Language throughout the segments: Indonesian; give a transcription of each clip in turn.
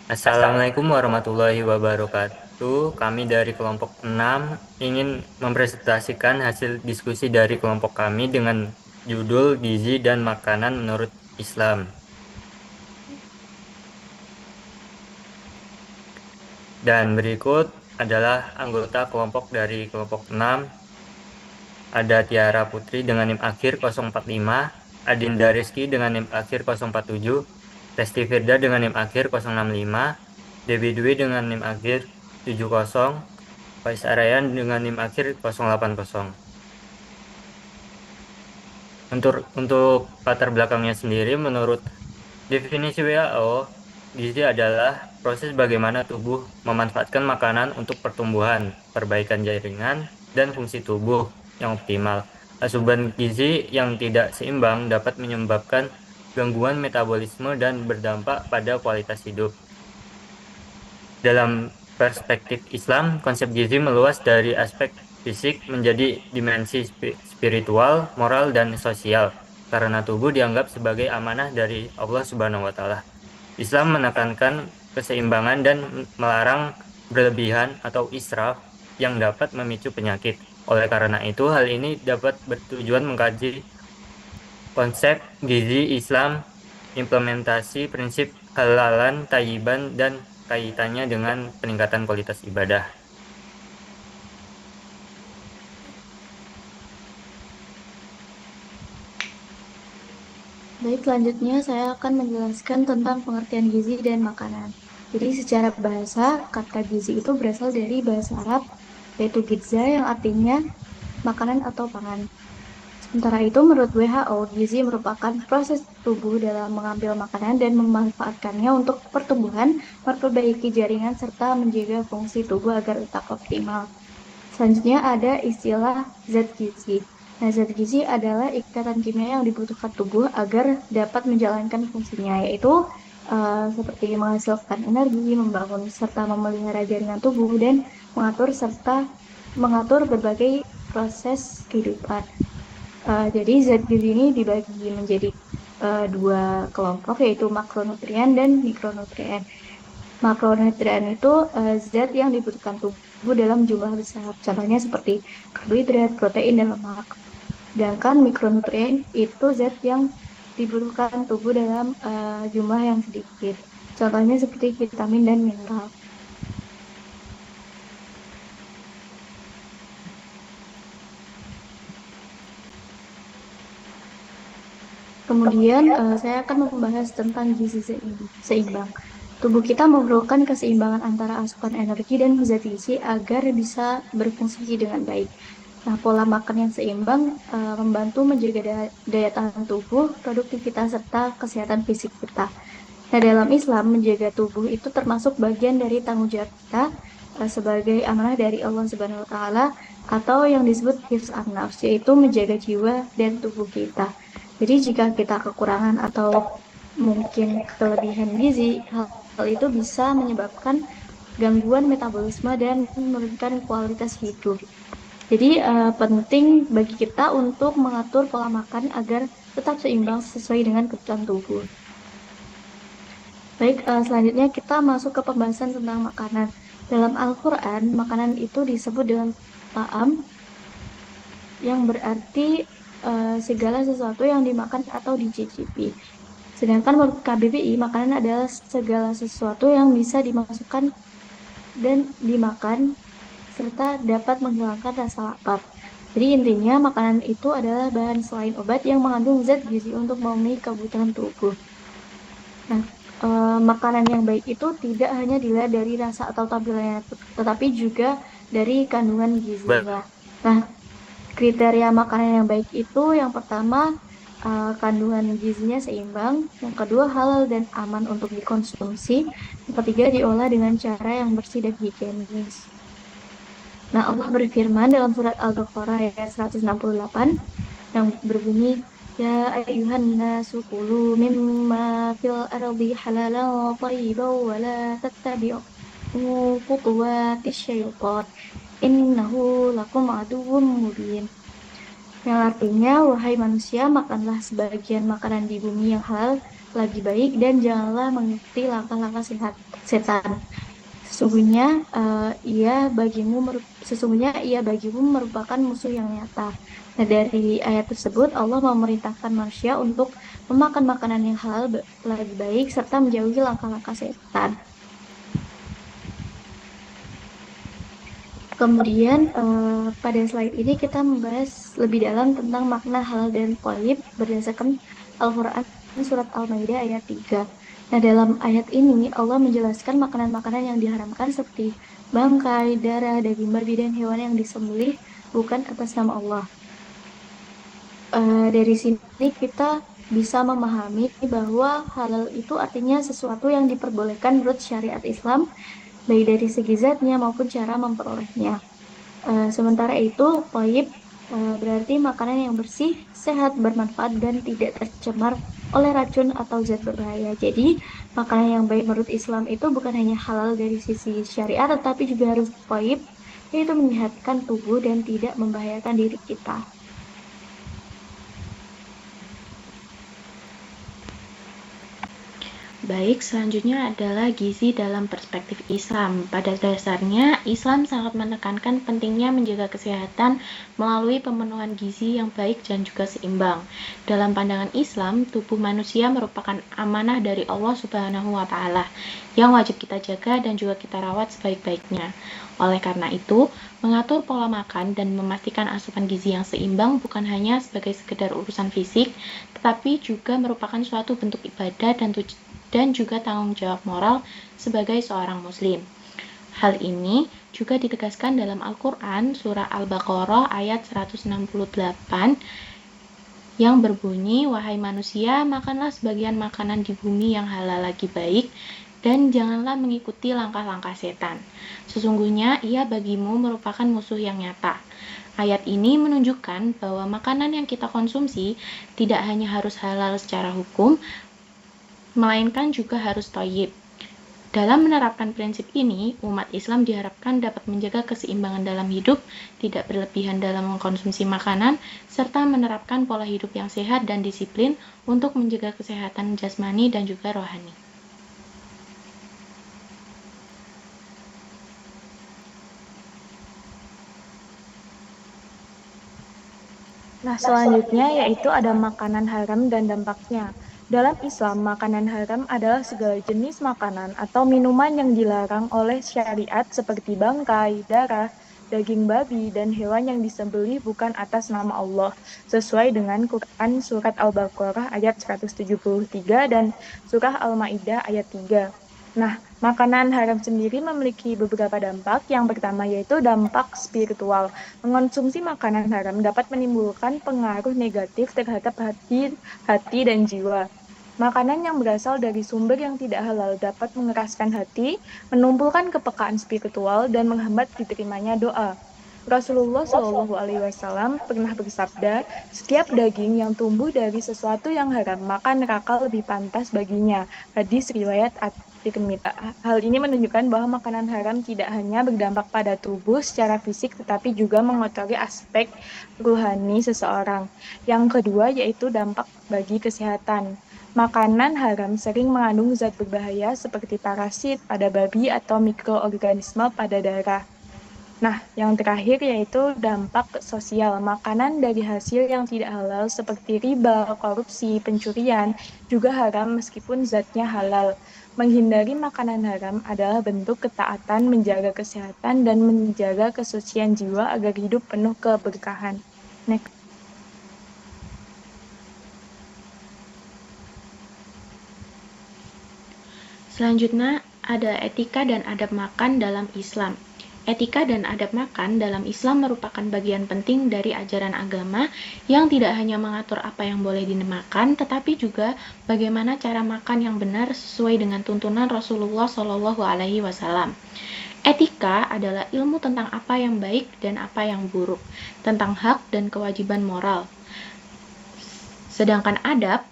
Assalamualaikum warahmatullahi wabarakatuh. Kami dari kelompok 6 ingin mempresentasikan hasil diskusi dari kelompok kami dengan judul Gizi dan Makanan Menurut Islam. Dan berikut adalah anggota kelompok dari kelompok 6. Ada Tiara Putri dengan NIM akhir 045, Adinda Rizky dengan NIM akhir 047, Resti Firda dengan NIM akhir 065, Debbie Dwi dengan NIM akhir 70, Faiz Arayan dengan NIM akhir 080. Untuk latar belakangnya sendiri, menurut definisi WHO, gizi adalah proses bagaimana tubuh memanfaatkan makanan untuk pertumbuhan, perbaikan jaringan, dan fungsi tubuh yang optimal. Asupan gizi yang tidak seimbang dapat menyebabkan gangguan metabolisme dan berdampak pada kualitas hidup. Dalam perspektif Islam, konsep gizi meluas dari aspek fisik menjadi dimensi spiritual, moral, dan sosial, karena tubuh dianggap sebagai amanah dari Allah Subhanahu wa Ta'ala. Islam menekankan keseimbangan dan melarang berlebihan atau israf yang dapat memicu penyakit. Oleh karena itu, hal ini dapat bertujuan mengkaji konsep gizi Islam, implementasi prinsip halalan, thayyiban, dan kaitannya dengan peningkatan kualitas ibadah. Baik, selanjutnya saya akan menjelaskan tentang pengertian gizi dan makanan. Jadi secara bahasa, kata gizi itu berasal dari bahasa Arab, yaitu giza yang artinya makanan atau pangan. Sementara itu, menurut WHO, gizi merupakan proses tubuh dalam mengambil makanan dan memanfaatkannya untuk pertumbuhan, memperbaiki jaringan, serta menjaga fungsi tubuh agar tetap optimal. Selanjutnya ada istilah zat gizi. Nah, zat gizi adalah ikatan kimia yang dibutuhkan tubuh agar dapat menjalankan fungsinya, yaitu seperti menghasilkan energi, membangun serta memelihara jaringan tubuh, dan mengatur berbagai proses kehidupan. Jadi zat gizi ini dibagi menjadi dua kelompok, yaitu makronutrien dan mikronutrien. Makronutrien itu zat yang dibutuhkan tubuh dalam jumlah besar. Contohnya seperti karbohidrat, protein, dan lemak. Sedangkan mikronutrien itu zat yang dibutuhkan tubuh dalam jumlah yang sedikit. Contohnya seperti vitamin dan mineral. Kemudian saya akan membahas tentang gizi seimbang. Tubuh kita memerlukan keseimbangan antara asupan energi dan zat gizi agar bisa berfungsi dengan baik. Nah, pola makan yang seimbang membantu menjaga daya tahan tubuh, produktivitas, serta kesehatan fisik kita. Nah, dalam Islam, menjaga tubuh itu termasuk bagian dari tanggung jawab kita sebagai amanah dari Allah Subhanahu wa Ta'ala, atau yang disebut hifz an-nafs, yaitu menjaga jiwa dan tubuh kita. Jadi, jika kita kekurangan atau mungkin kelebihan gizi, hal itu bisa menyebabkan gangguan metabolisme dan menurunkan kualitas hidup. Jadi penting bagi kita untuk mengatur pola makan agar tetap seimbang sesuai dengan kebutuhan tubuh. Baik, selanjutnya kita masuk ke pembahasan tentang makanan. Dalam Al-Quran, makanan itu disebut dengan ta'am, yang berarti segala sesuatu yang dimakan atau dicicipi. Sedangkan menurut KBBI, makanan adalah segala sesuatu yang bisa dimasukkan dan dimakan serta dapat menghilangkan rasa lapar. Jadi intinya makanan itu adalah bahan selain obat yang mengandung zat gizi untuk memenuhi kebutuhan tubuh. Nah, makanan yang baik itu tidak hanya dilihat dari rasa atau tampilannya, tetapi juga dari kandungan gizinya. Nah, kriteria makanan yang baik itu yang pertama kandungan gizinya seimbang, yang kedua halal dan aman untuk dikonsumsi, yang ketiga diolah dengan cara yang bersih dan higienis. Nah, Allah berfirman dalam surat Al-Baqarah ayat 168 yang berbunyi, Ya ayuhan nasu kulu mimma fil ardi halalan thayyiban wa la tattabi'u khutuwatis syaitan innahu lakum aduwwum mubin. Yang artinya, wahai manusia, makanlah sebagian makanan di bumi yang halal, lagi baik dan janganlah mengikuti langkah-langkah setan. Sesungguhnya ia bagimu merupakan musuh yang nyata. Nah, dari ayat tersebut Allah memerintahkan manusia untuk memakan makanan yang halal lagi baik serta menjauhi langkah-langkah setan. Kemudian pada slide ini kita membahas lebih dalam tentang makna halal dan thayyib berdasarkan Al-Quran surat Al-Maidah ayat 3. Nah, dalam ayat ini Allah menjelaskan makanan-makanan yang diharamkan seperti bangkai, darah, daging babi, dan hewan yang disembelih bukan atas nama Allah. Dari sini kita bisa memahami bahwa halal itu artinya sesuatu yang diperbolehkan menurut syariat Islam, baik dari segi zatnya maupun cara memperolehnya. Sementara itu, thayyib berarti makanan yang bersih, sehat, bermanfaat, dan tidak tercemar oleh racun atau zat berbahaya. Jadi, makanan yang baik menurut Islam itu bukan hanya halal dari sisi syariat, tetapi juga harus thayyib, yaitu menyehatkan tubuh dan tidak membahayakan diri kita. Baik, selanjutnya adalah gizi dalam perspektif Islam. Pada dasarnya, Islam sangat menekankan pentingnya menjaga kesehatan melalui pemenuhan gizi yang baik dan juga seimbang. Dalam pandangan Islam, tubuh manusia merupakan amanah dari Allah Subhanahu wa Ta'ala yang wajib kita jaga dan juga kita rawat sebaik-baiknya. Oleh karena itu, mengatur pola makan dan memastikan asupan gizi yang seimbang bukan hanya sebagai sekedar urusan fisik, tetapi juga merupakan suatu bentuk ibadah dan juga tanggung jawab moral sebagai seorang muslim. Hal ini juga ditegaskan dalam Al-Quran surah Al-Baqarah ayat 168 yang berbunyi, "Wahai manusia, makanlah sebagian makanan di bumi yang halal lagi baik, dan janganlah mengikuti langkah-langkah setan. Sesungguhnya ia bagimu merupakan musuh yang nyata." Ayat ini menunjukkan bahwa makanan yang kita konsumsi tidak hanya harus halal secara hukum, melainkan juga harus thayyib. Dalam menerapkan prinsip ini, umat Islam diharapkan dapat menjaga keseimbangan dalam hidup, tidak berlebihan dalam mengkonsumsi makanan, serta menerapkan pola hidup yang sehat dan disiplin untuk menjaga kesehatan jasmani dan juga rohani. Nah, selanjutnya yaitu ada makanan haram dan dampaknya. Dalam Islam, makanan haram adalah segala jenis makanan atau minuman yang dilarang oleh syariat seperti bangkai, darah, daging babi, dan hewan yang disembelih bukan atas nama Allah, sesuai dengan Quran Surat Al-Baqarah ayat 173 dan Surah Al-Ma'idah ayat 3. Nah, makanan haram sendiri memiliki beberapa dampak. Yang pertama yaitu dampak spiritual. Mengonsumsi makanan haram dapat menimbulkan pengaruh negatif terhadap hati dan jiwa. Makanan yang berasal dari sumber yang tidak halal dapat mengeraskan hati, menumbuhkan kepekaan spiritual, dan menghambat diterimanya doa. Rasulullah Shallallahu Alaihi Wasallam pernah bersabda, setiap daging yang tumbuh dari sesuatu yang haram, maka neraka lebih pantas baginya. Hadis riwayat At-Tirmidzi. Hal ini menunjukkan bahwa makanan haram tidak hanya berdampak pada tubuh secara fisik, tetapi juga mengotori aspek ruhani seseorang. Yang kedua yaitu dampak bagi kesehatan. Makanan haram sering mengandung zat berbahaya seperti parasit pada babi atau mikroorganisme pada darah. Nah, yang terakhir yaitu dampak sosial. Makanan dari hasil yang tidak halal seperti riba, korupsi, pencurian juga haram meskipun zatnya halal. Menghindari makanan haram adalah bentuk ketaatan menjaga kesehatan dan menjaga kesucian jiwa agar hidup penuh keberkahan. Next. Selanjutnya, ada etika dan adab makan dalam Islam. Etika dan adab makan dalam Islam merupakan bagian penting dari ajaran agama yang tidak hanya mengatur apa yang boleh dimakan, tetapi juga bagaimana cara makan yang benar sesuai dengan tuntunan Rasulullah Shallallahu Alaihi Wasallam. Etika adalah ilmu tentang apa yang baik dan apa yang buruk, tentang hak dan kewajiban moral. Sedangkan adab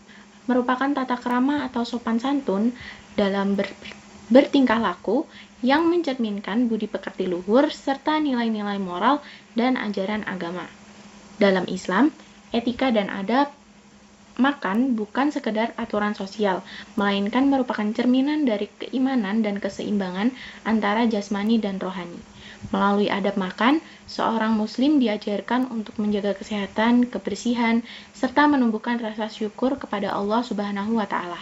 merupakan tata krama atau sopan santun dalam bertingkah laku yang mencerminkan budi pekerti luhur serta nilai-nilai moral dan ajaran agama. Dalam Islam, etika dan adab makan bukan sekedar aturan sosial, melainkan merupakan cerminan dari keimanan dan keseimbangan antara jasmani dan rohani. Melalui adab makan, seorang muslim diajarkan untuk menjaga kesehatan, kebersihan, serta menumbuhkan rasa syukur kepada Allah Subhanahu wa taala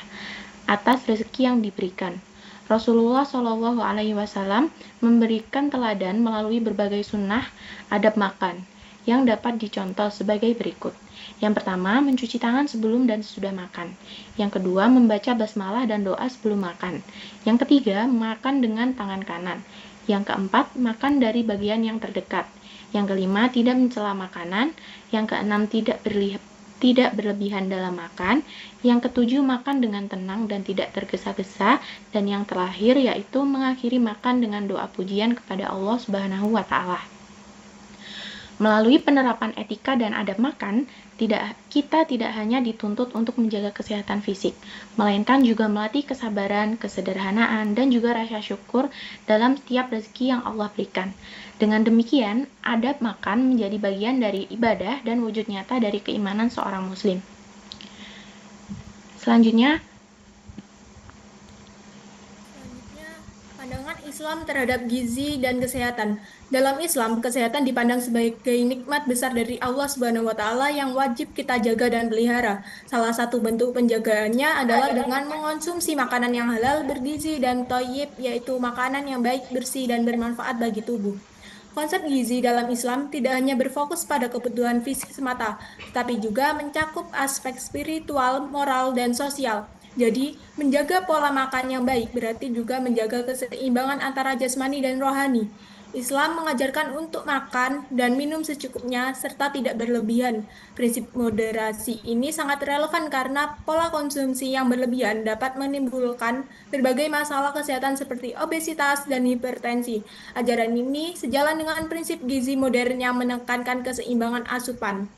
atas rezeki yang diberikan. Rasulullah Shallallahu alaihi wasallam memberikan teladan melalui berbagai sunnah adab makan yang dapat dicontoh sebagai berikut. Yang pertama, mencuci tangan sebelum dan sesudah makan. Yang kedua, membaca basmalah dan doa sebelum makan. Yang ketiga, makan dengan tangan kanan. Yang keempat, makan dari bagian yang terdekat. Yang kelima, tidak mencela makanan. Yang keenam, tidak berlebihan dalam makan. Yang ketujuh, makan dengan tenang dan tidak tergesa-gesa. Dan yang terakhir, yaitu mengakhiri makan dengan doa pujian kepada Allah Subhanahu wa taala. Melalui penerapan etika dan adab makan, kita tidak hanya dituntut untuk menjaga kesehatan fisik, melainkan juga melatih kesabaran, kesederhanaan, dan juga rasa syukur dalam setiap rezeki yang Allah berikan. Dengan demikian, adab makan menjadi bagian dari ibadah dan wujud nyata dari keimanan seorang muslim. Selanjutnya, pandangan Islam terhadap gizi dan kesehatan. Dalam Islam, kesehatan dipandang sebagai nikmat besar dari Allah Subhanahu wa taala yang wajib kita jaga dan pelihara. Salah satu bentuk penjagaannya adalah dengan mengonsumsi makanan yang halal, bergizi dan thayyib, yaitu makanan yang baik, bersih dan bermanfaat bagi tubuh. Konsep gizi dalam Islam tidak hanya berfokus pada kebutuhan fisik semata, tapi juga mencakup aspek spiritual, moral, dan sosial. Jadi, menjaga pola makan yang baik berarti juga menjaga keseimbangan antara jasmani dan rohani. Islam mengajarkan untuk makan dan minum secukupnya serta tidak berlebihan. Prinsip moderasi ini sangat relevan karena pola konsumsi yang berlebihan dapat menimbulkan berbagai masalah kesehatan seperti obesitas dan hipertensi. Ajaran ini sejalan dengan prinsip gizi modern yang menekankan keseimbangan asupan.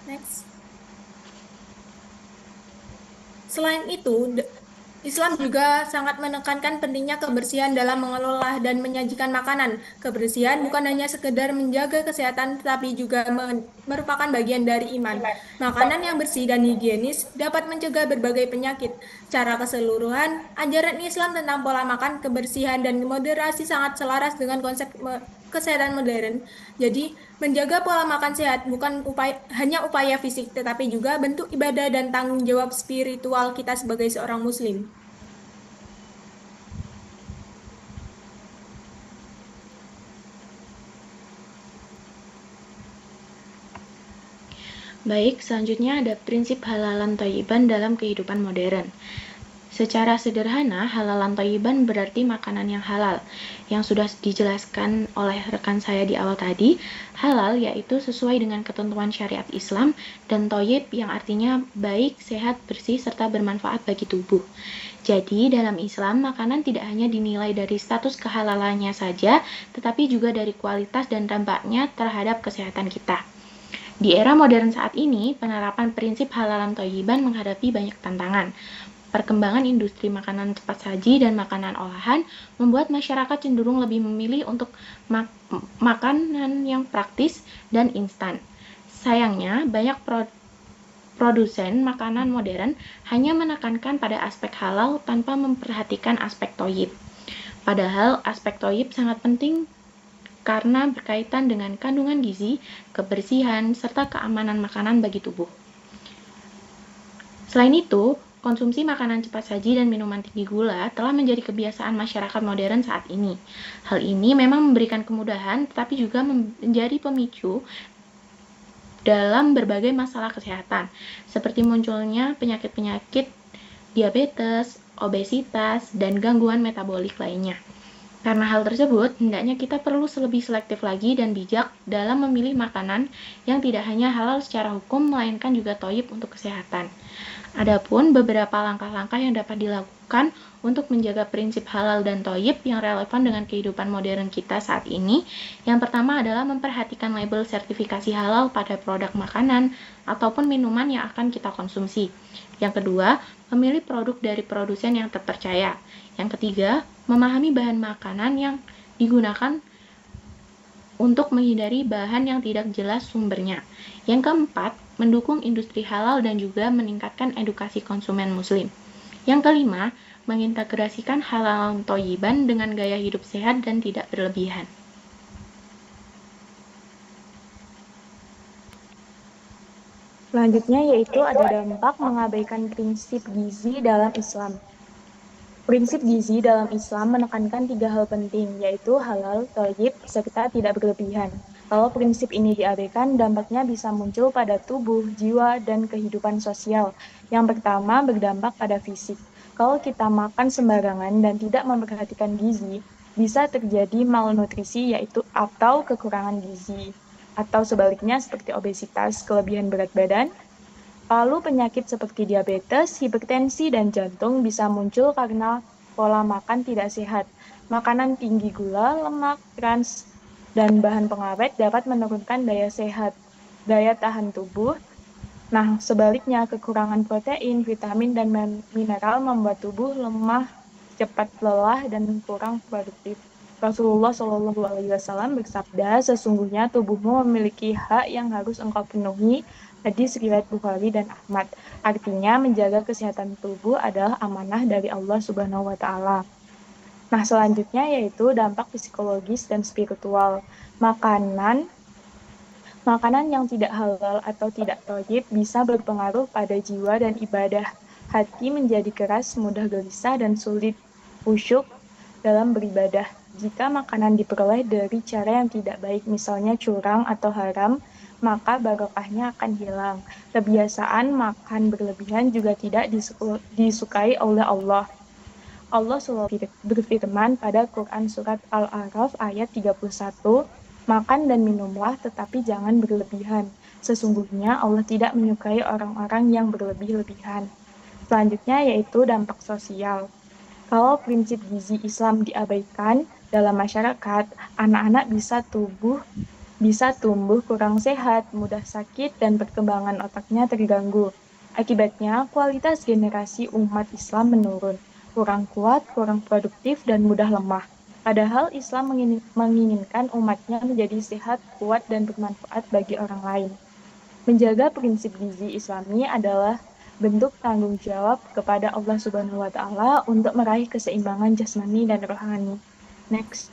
Next. Selain itu, Islam juga sangat menekankan pentingnya kebersihan dalam mengelola dan menyajikan makanan. Kebersihan bukan hanya sekedar menjaga kesehatan, tetapi juga merupakan bagian dari iman. Makanan yang bersih dan higienis dapat mencegah berbagai penyakit. Secara keseluruhan, ajaran Islam tentang pola makan, kebersihan, dan moderasi sangat selaras dengan konsep kesehatan modern. Jadi, menjaga pola makan sehat bukan hanya upaya fisik, tetapi juga bentuk ibadah dan tanggung jawab spiritual kita sebagai seorang muslim. baik, selanjutnya ada prinsip halalan thayyiban dalam kehidupan modern. Secara sederhana, halalan thayyiban berarti makanan yang halal. Yang sudah dijelaskan oleh rekan saya di awal tadi, halal yaitu sesuai dengan ketentuan syariat Islam, dan thayyib yang artinya baik, sehat, bersih, serta bermanfaat bagi tubuh. Jadi, dalam Islam, makanan tidak hanya dinilai dari status kehalalannya saja, tetapi juga dari kualitas dan dampaknya terhadap kesehatan kita. Di era modern saat ini, penerapan prinsip halalan thayyiban menghadapi banyak tantangan. Perkembangan industri makanan cepat saji dan makanan olahan membuat masyarakat cenderung lebih memilih untuk makanan yang praktis dan instan. Sayangnya, banyak produsen makanan modern hanya menekankan pada aspek halal tanpa memperhatikan aspek thayyib. Padahal aspek thayyib sangat penting karena berkaitan dengan kandungan gizi, kebersihan, serta keamanan makanan bagi tubuh. Selain itu, konsumsi makanan cepat saji dan minuman tinggi gula telah menjadi kebiasaan masyarakat modern saat ini. Hal ini memang memberikan kemudahan, tetapi juga menjadi pemicu dalam berbagai masalah kesehatan, seperti munculnya penyakit-penyakit diabetes, obesitas, dan gangguan metabolik lainnya. Karena hal tersebut, hendaknya kita perlu lebih selektif lagi dan bijak dalam memilih makanan yang tidak hanya halal secara hukum, melainkan juga thayyib untuk kesehatan. Adapun beberapa langkah-langkah yang dapat dilakukan untuk menjaga prinsip halal dan thayyib yang relevan dengan kehidupan modern kita saat ini. Yang pertama adalah memperhatikan label sertifikasi halal pada produk makanan ataupun minuman yang akan kita konsumsi. Yang kedua, memilih produk dari produsen yang terpercaya. Yang ketiga, memahami bahan makanan yang digunakan untuk menghindari bahan yang tidak jelas sumbernya. Yang keempat, mendukung industri halal dan juga meningkatkan edukasi konsumen muslim. Yang kelima, mengintegrasikan halal thayyiban dengan gaya hidup sehat dan tidak berlebihan. Selanjutnya yaitu ada dampak mengabaikan prinsip gizi dalam Islam. Prinsip gizi dalam Islam menekankan 3 hal penting, yaitu halal, thayyib, serta tidak berlebihan. Kalau prinsip ini diabaikan, dampaknya bisa muncul pada tubuh, jiwa, dan kehidupan sosial. Yang pertama, berdampak pada fisik. Kalau kita makan sembarangan dan tidak memperhatikan gizi, bisa terjadi malnutrisi yaitu atau kekurangan gizi. Atau sebaliknya seperti obesitas, kelebihan berat badan. Lalu penyakit seperti diabetes, hipertensi, dan jantung bisa muncul karena pola makan tidak sehat. Makanan tinggi gula, lemak, trans, dan bahan pengawet dapat menurunkan daya tahan tubuh. Nah, sebaliknya kekurangan protein, vitamin, dan mineral membuat tubuh lemah, cepat lelah, dan kurang produktif. Rasulullah Shallallahu Alaihi Wasallam bersabda, sesungguhnya tubuhmu memiliki hak yang harus engkau penuhi. Hadis riwayat Bukhari dan Ahmad. Artinya menjaga kesehatan tubuh adalah amanah dari Allah Subhanahu wa taala. Nah, selanjutnya yaitu dampak psikologis dan spiritual. Makanan yang tidak halal atau tidak thayyib bisa berpengaruh pada jiwa dan ibadah. Hati menjadi keras, mudah gelisah, dan sulit khusyuk dalam beribadah. Jika makanan diperoleh dari cara yang tidak baik, misalnya curang atau haram, maka barokahnya akan hilang. Kebiasaan makan berlebihan juga tidak disukai oleh Allah. Allah selalu berfirman pada Quran Surat Al-A'raf ayat 31, makan dan minumlah tetapi jangan berlebihan. Sesungguhnya Allah tidak menyukai orang-orang yang berlebih-lebihan. Selanjutnya yaitu dampak sosial. Kalau prinsip gizi Islam diabaikan dalam masyarakat, anak-anak bisa tumbuh kurang sehat, mudah sakit, dan perkembangan otaknya terganggu. Akibatnya, kualitas generasi umat Islam menurun, kurang kuat, kurang produktif, dan mudah lemah. Padahal Islam menginginkan umatnya menjadi sehat, kuat, dan bermanfaat bagi orang lain. Menjaga prinsip gizi Islami adalah bentuk tanggung jawab kepada Allah Subhanahu wa taala untuk meraih keseimbangan jasmani dan rohani. Next.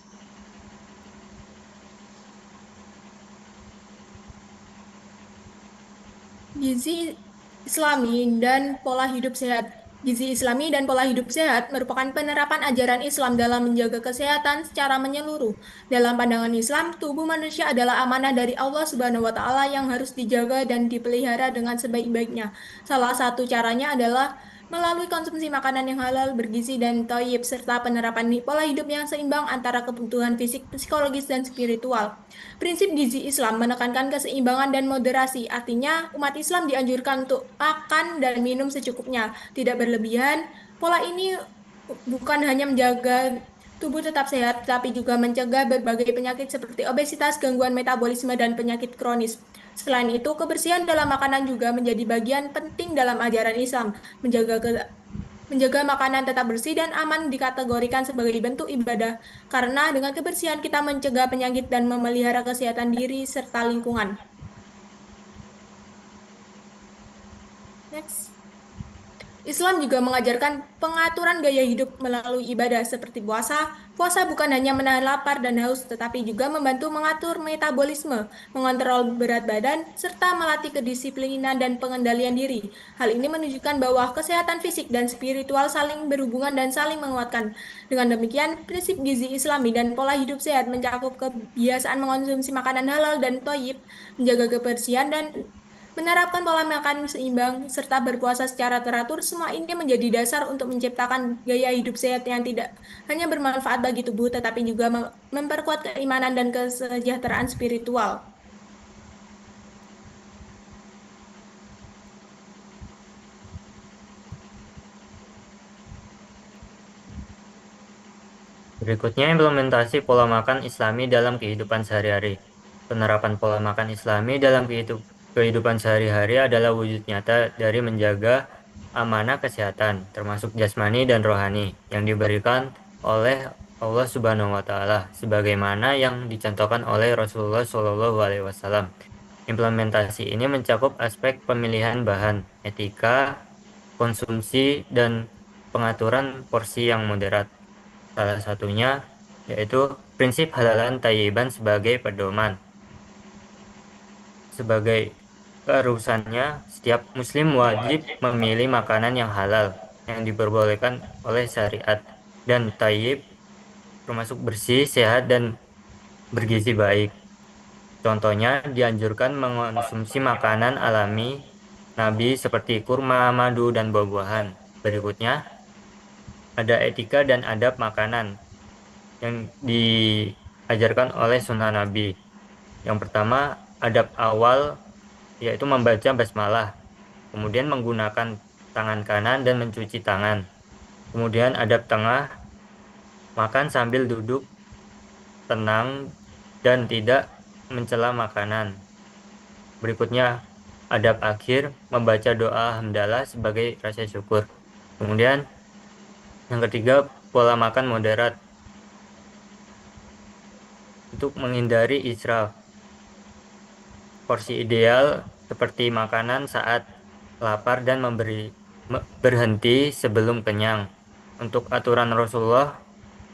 Gizi Islami dan pola hidup sehat. Gizi Islami dan pola hidup sehat merupakan penerapan ajaran Islam dalam menjaga kesehatan secara menyeluruh. Dalam pandangan Islam, tubuh manusia adalah amanah dari Allah Subhanahu wa taala yang harus dijaga dan dipelihara dengan sebaik-baiknya. Salah satu caranya adalah melalui konsumsi makanan yang halal, bergizi, dan thayyib, serta penerapan pola hidup yang seimbang antara kebutuhan fisik, psikologis, dan spiritual. Prinsip gizi Islam menekankan keseimbangan dan moderasi, artinya umat Islam dianjurkan untuk makan dan minum secukupnya, tidak berlebihan. Pola ini bukan hanya menjaga tubuh tetap sehat, tapi juga mencegah berbagai penyakit seperti obesitas, gangguan metabolisme, dan penyakit kronis. Selain itu, kebersihan dalam makanan juga menjadi bagian penting dalam ajaran Islam. Menjaga makanan tetap bersih dan aman dikategorikan sebagai bentuk ibadah, karena dengan kebersihan kita mencegah penyakit dan memelihara kesehatan diri serta lingkungan. Next. Islam juga mengajarkan pengaturan gaya hidup melalui ibadah seperti puasa. Puasa bukan hanya menahan lapar dan haus, tetapi juga membantu mengatur metabolisme, mengontrol berat badan, serta melatih kedisiplinan dan pengendalian diri. Hal ini menunjukkan bahwa kesehatan fisik dan spiritual saling berhubungan dan saling menguatkan. Dengan demikian, prinsip gizi Islami dan pola hidup sehat mencakup kebiasaan mengonsumsi makanan halal dan thayyib, menjaga kebersihan, dan menerapkan pola makan seimbang, serta berpuasa secara teratur. Semua ini menjadi dasar untuk menciptakan gaya hidup sehat yang tidak hanya bermanfaat bagi tubuh, tetapi juga memperkuat keimanan dan kesejahteraan spiritual. Berikutnya, implementasi pola makan Islami dalam kehidupan sehari-hari. Penerapan pola makan Islami dalam kehidupan sehari-hari adalah wujud nyata dari menjaga amanah kesehatan, termasuk jasmani dan rohani, yang diberikan oleh Allah Subhanahu wa taala sebagaimana yang dicontohkan oleh Rasulullah Shallallahu alaihi wasallam. Implementasi ini mencakup aspek pemilihan bahan, etika, konsumsi, dan pengaturan porsi yang moderat. Salah satunya yaitu prinsip halalan thayyiban sebagai pedoman. Sebagai keharusannya, setiap muslim wajib memilih makanan yang halal, yang diperbolehkan oleh syariat, dan thayyib, termasuk bersih, sehat, dan bergizi baik. Contohnya, dianjurkan mengonsumsi makanan alami Nabi seperti kurma, madu, dan buah-buahan. Berikutnya, ada etika dan adab makanan yang diajarkan oleh sunnah Nabi. Yang pertama, adab awal yaitu membaca basmalah, kemudian menggunakan tangan kanan dan mencuci tangan. Kemudian adab tengah, makan sambil duduk tenang dan tidak mencela makanan. Berikutnya, adab akhir, membaca doa hamdalah sebagai rasa syukur. Kemudian, yang ketiga, pola makan moderat untuk menghindari israf. Porsi ideal seperti makanan saat lapar dan berhenti sebelum kenyang. Untuk aturan Rasulullah,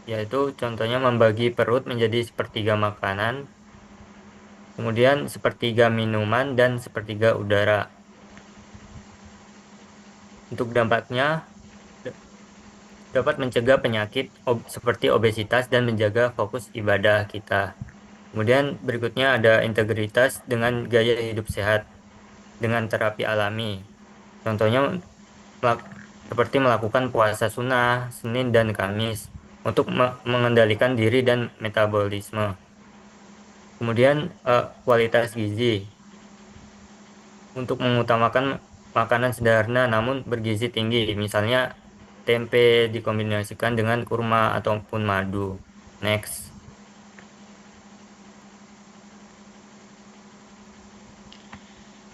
yaitu contohnya membagi perut menjadi sepertiga makanan, kemudian sepertiga minuman, dan sepertiga udara. Untuk dampaknya, dapat mencegah penyakit seperti obesitas dan menjaga fokus ibadah kita. Kemudian berikutnya ada integritas dengan gaya hidup sehat dengan terapi alami. Contohnya seperti melakukan puasa sunnah Senin dan Kamis untuk mengendalikan diri dan metabolisme. Kemudian kualitas gizi untuk mengutamakan makanan sederhana namun bergizi tinggi, misalnya tempe dikombinasikan dengan kurma ataupun madu. Next.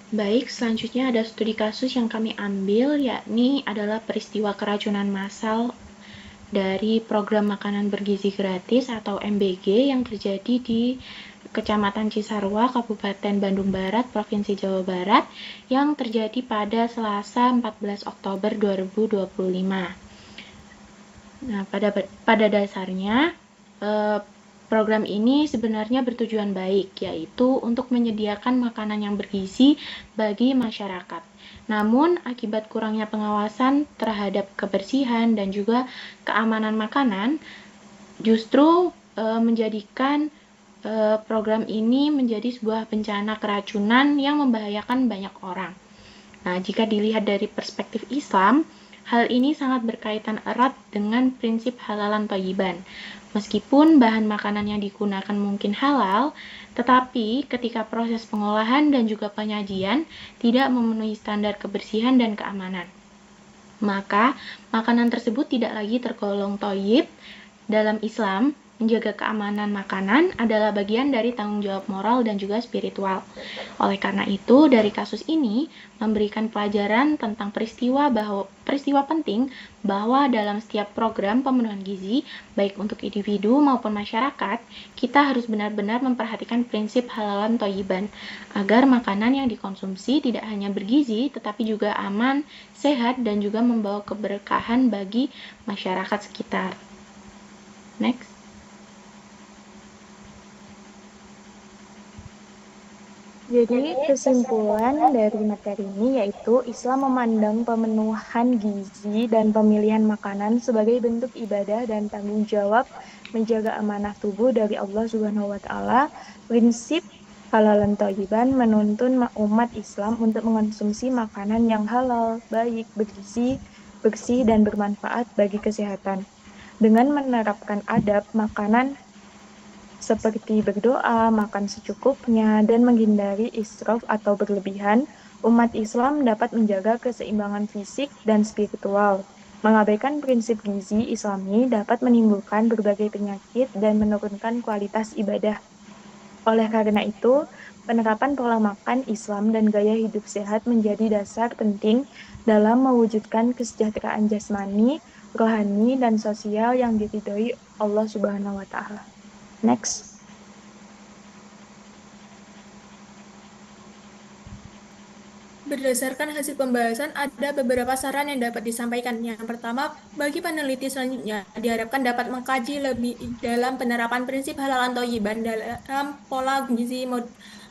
Baik, selanjutnya ada studi kasus yang kami ambil, yakni adalah peristiwa keracunan massal dari program makanan bergizi gratis atau MBG yang terjadi di Kecamatan Cisarua, Kabupaten Bandung Barat, Provinsi Jawa Barat, yang terjadi pada Selasa 14 Oktober 2025. Nah, pada dasarnya, program ini sebenarnya bertujuan baik, yaitu untuk menyediakan makanan yang bergizi bagi masyarakat. Namun, akibat kurangnya pengawasan terhadap kebersihan dan juga keamanan makanan, justru menjadikan program ini menjadi sebuah bencana keracunan yang membahayakan banyak orang. Nah, jika dilihat dari perspektif Islam, hal ini sangat berkaitan erat dengan prinsip halalan thayyiban. Meskipun bahan makanan yang digunakan mungkin halal, tetapi ketika proses pengolahan dan juga penyajian tidak memenuhi standar kebersihan dan keamanan, maka makanan tersebut tidak lagi tergolong thayyib. Dalam Islam, menjaga keamanan makanan adalah bagian dari tanggung jawab moral dan juga spiritual. Oleh karena itu, dari kasus ini memberikan pelajaran tentang peristiwa penting bahwa dalam setiap program pemenuhan gizi, baik untuk individu maupun masyarakat, kita harus benar-benar memperhatikan prinsip halalan thayyiban, agar makanan yang dikonsumsi tidak hanya bergizi, tetapi juga aman, sehat, dan juga membawa keberkahan bagi masyarakat sekitar. Next. Jadi kesimpulan dari materi ini yaitu Islam memandang pemenuhan gizi dan pemilihan makanan sebagai bentuk ibadah dan tanggung jawab menjaga amanah tubuh dari Allah Subhanahu wa taala. Prinsip halalan thayyiban menuntun umat Islam untuk mengonsumsi makanan yang halal, baik, bergizi, bersih dan bermanfaat bagi kesehatan. Dengan menerapkan adab makanan seperti berdoa, makan secukupnya, dan menghindari israf atau berlebihan, umat Islam dapat menjaga keseimbangan fisik dan spiritual. Mengabaikan prinsip gizi Islami dapat menimbulkan berbagai penyakit dan menurunkan kualitas ibadah. Oleh karena itu, penerapan pola makan Islam dan gaya hidup sehat menjadi dasar penting dalam mewujudkan kesejahteraan jasmani, rohani, dan sosial yang diridhoi Allah Subhanahu wa taala. Next. Berdasarkan hasil pembahasan, ada beberapa saran yang dapat disampaikan. Yang pertama, bagi peneliti selanjutnya, diharapkan dapat mengkaji lebih dalam penerapan prinsip halalan thayyiban dalam pola gizi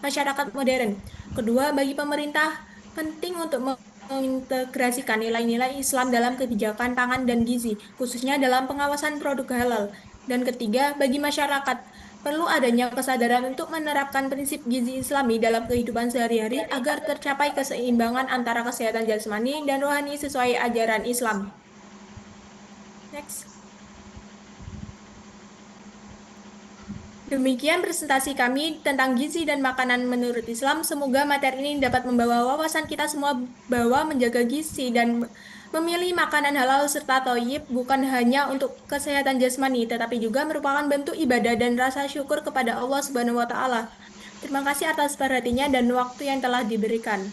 masyarakat modern. Kedua, bagi pemerintah, penting untuk mengintegrasikan nilai-nilai Islam dalam kebijakan pangan dan gizi, khususnya dalam pengawasan produk halal. Dan ketiga, bagi masyarakat, perlu adanya kesadaran untuk menerapkan prinsip gizi Islami dalam kehidupan sehari-hari agar tercapai keseimbangan antara kesehatan jasmani dan rohani sesuai ajaran Islam. Next. Demikian presentasi kami tentang gizi dan makanan menurut Islam. Semoga materi ini dapat membawa wawasan kita semua bahwa menjaga gizi dan memilih makanan halal serta thayyib bukan hanya untuk kesehatan jasmani, tetapi juga merupakan bentuk ibadah dan rasa syukur kepada Allah Subhanahu wa Ta'ala. Terima kasih atas perhatiannya dan waktu yang telah diberikan.